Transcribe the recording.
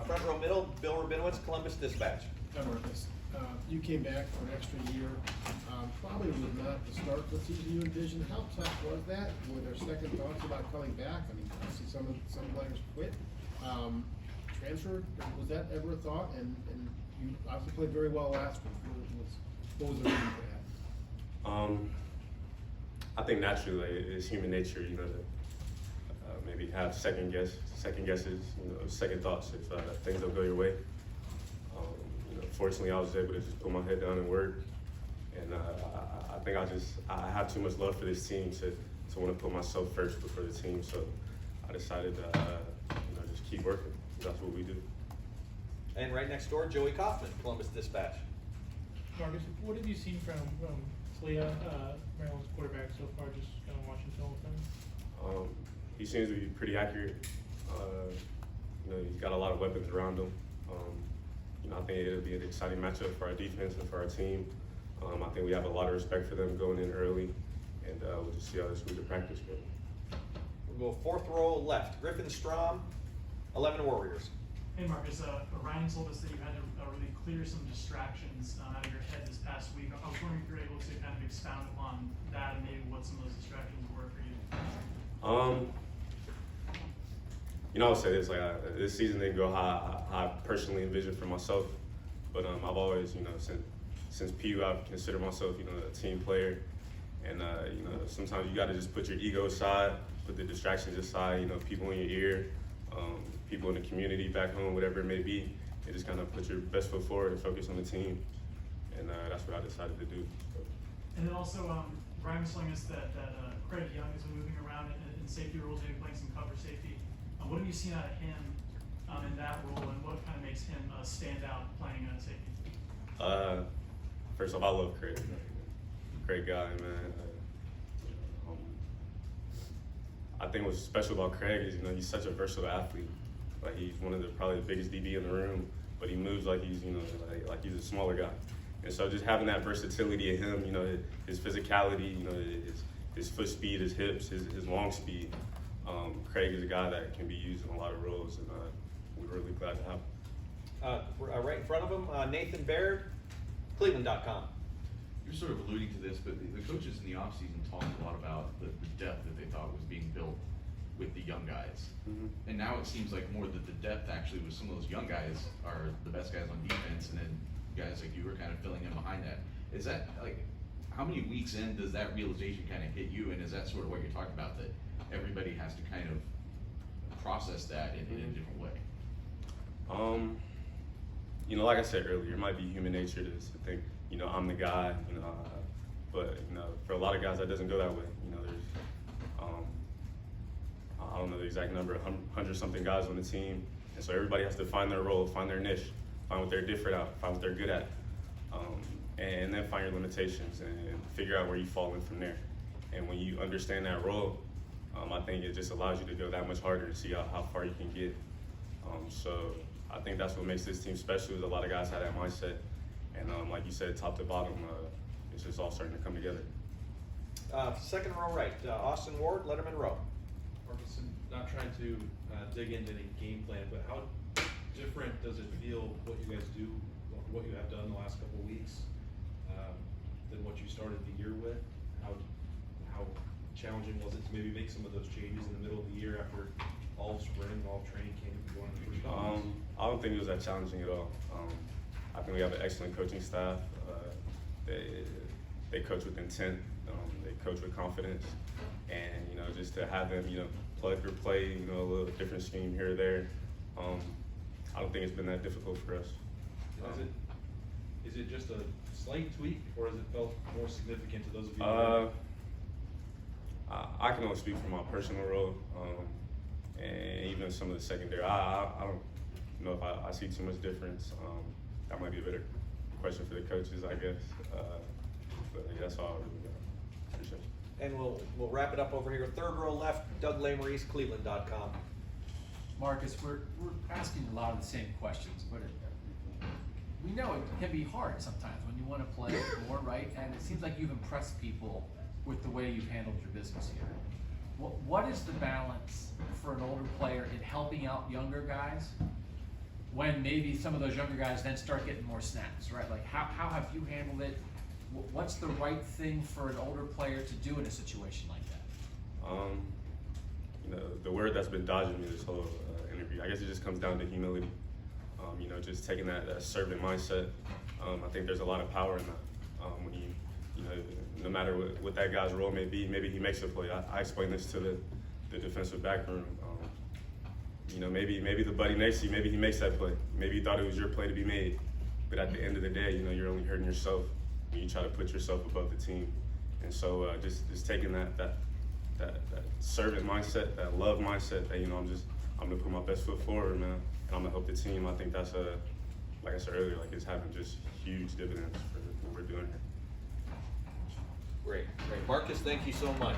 Front row middle, Bill Rabinowitz, Columbus Dispatch. Hi, Marcus. You came back for an extra year. Probably was not the start of the season you envisioned. How tough was that? Were there second thoughts about coming back? I mean, I see some players quit. Transfer, was that ever a thought? And you obviously played very well last week. What was the reason for that? I think naturally it's human nature, you know, to maybe have second guesses, you know, second thoughts if things don't go your way. You know, fortunately, I was able to just put my head down and work. And I think I have too much love for this team to want to put myself first before the team. So I decided to you know, just keep working. That's what we do. And right next door, Joey Kaufman, Columbus Dispatch. Marcus, what have you seen from Talia, Maryland's quarterback so far, just kind of watching film with him? He seems to be pretty accurate. You know, he's got a lot of weapons around him. You know, I think it'll be an exciting matchup for our defense and for our team. I think we have a lot of respect for them going in early, and we'll just see how this week of practice goes. We'll go fourth row left, Griffin Strom, 11 Warriors. Hey Marcus, Ryan told us that you had to really clear some distractions out of your head this past week. I was wondering if you're able to kind of expound upon that and maybe what some of those distractions were for you. You know, I would say this, like this season didn't go how I personally envisioned for myself, but I've always, you know, since PU, I've considered myself, you know, a team player, and you know, sometimes you got to just put your ego aside, put the distractions aside, you know, people in your ear, people in the community back home, whatever it may be, and just kind of put your best foot forward and focus on the team, and that's what I decided to do. So. And then also, Brian was telling us that Craig Young has been moving around in safety roles, maybe playing some cover safety. What have you seen out of him in that role, and what kind of makes him stand out playing safety? First off, I love Craig. Great guy, man. I think what's special about Craig is, you know, he's such a versatile athlete. Like, he's one of the probably the biggest DB in the room, but he moves like he's, you know, like he's a smaller guy. And so just having that versatility in him, you know, his physicality, you know, his foot speed, his hips, his long speed. Craig is a guy that can be used in a lot of roles, and we're really glad to have him. Right in front of him, Nathan Baird, Cleveland.com. You're sort of alluding to this, but the coaches in the offseason talked a lot about the depth that they thought was being built with the young guys. Mm-hmm. And now it seems like more that the depth actually with some of those young guys are the best guys on defense, and then guys like you are kind of filling in behind that. Is that, like, how many weeks in does that realization kind of hit you, and is that sort of what you're talking about, that everybody has to kind of process that in a different way? You know, like I said earlier, it might be human nature to think, you know, I'm the guy, you know, but, you know, for a lot of guys that doesn't go that way. You know, there's, I don't know the exact number, 100-something guys on the team, and so everybody has to find their role, find their niche, find what they're different at, find what they're good at, and then find your limitations and figure out where you fall in from there. And when you understand that role, I think it just allows you to go that much harder to see how far you can get. So I think that's what makes this team special, is a lot of guys have that mindset. And like you said, top to bottom, it's just all starting to come together. Second row right, Austin Ward, Letterman Row. Marcus, not trying to dig into any game plan, but how different does it feel what you guys do, what you have done the last couple of weeks, than what you started the year with? How challenging was it to maybe make some of those changes in the middle of the year after all of spring, all of training camp and going to the first couple weeks? I don't think it was that challenging at all. I think we have an excellent coaching staff. They coach with intent. They coach with confidence, and you know, just to have them, you know, plug or play, you know, a little different scheme here or there. I don't think it's been that difficult for us. Is it just a slight tweak, or has it felt more significant to those of you? I can only speak for my personal role, and even some of the secondary. I don't know if I see too much difference. That might be a better question for the coaches, I guess. But yeah, that's all I really got. Appreciate it. And we'll wrap it up over here. Third row left, Doug Lesmerises, Cleveland.com. Marcus, we're asking a lot of the same questions, but we know it can be hard sometimes when you want to play more, right? And it seems like you've impressed people with the way you've handled your business here. What is the balance for an older player in helping out younger guys when maybe some of those younger guys then start getting more snaps, right? Like how have you handled it? What's the right thing for an older player to do in a situation like that? You know, the word that's been dodging me this whole interview, I guess it just comes down to humility. You know, just taking that servant mindset. I think there's a lot of power in that. When you know, no matter what that guy's role may be, maybe he makes a play. I explained this to the defensive back room. You know, maybe the buddy next to you, maybe he makes that play. Maybe you thought it was your play to be made. But at the end of the day, you know, you're only hurting yourself when you try to put yourself above the team. And so just taking that servant mindset, that love mindset, that, you know, I'm gonna put my best foot forward, man, and I'm gonna help the team. I think that's like I said earlier, like it's having just huge dividends for what we're doing here. Great. Marcus, thank you so much.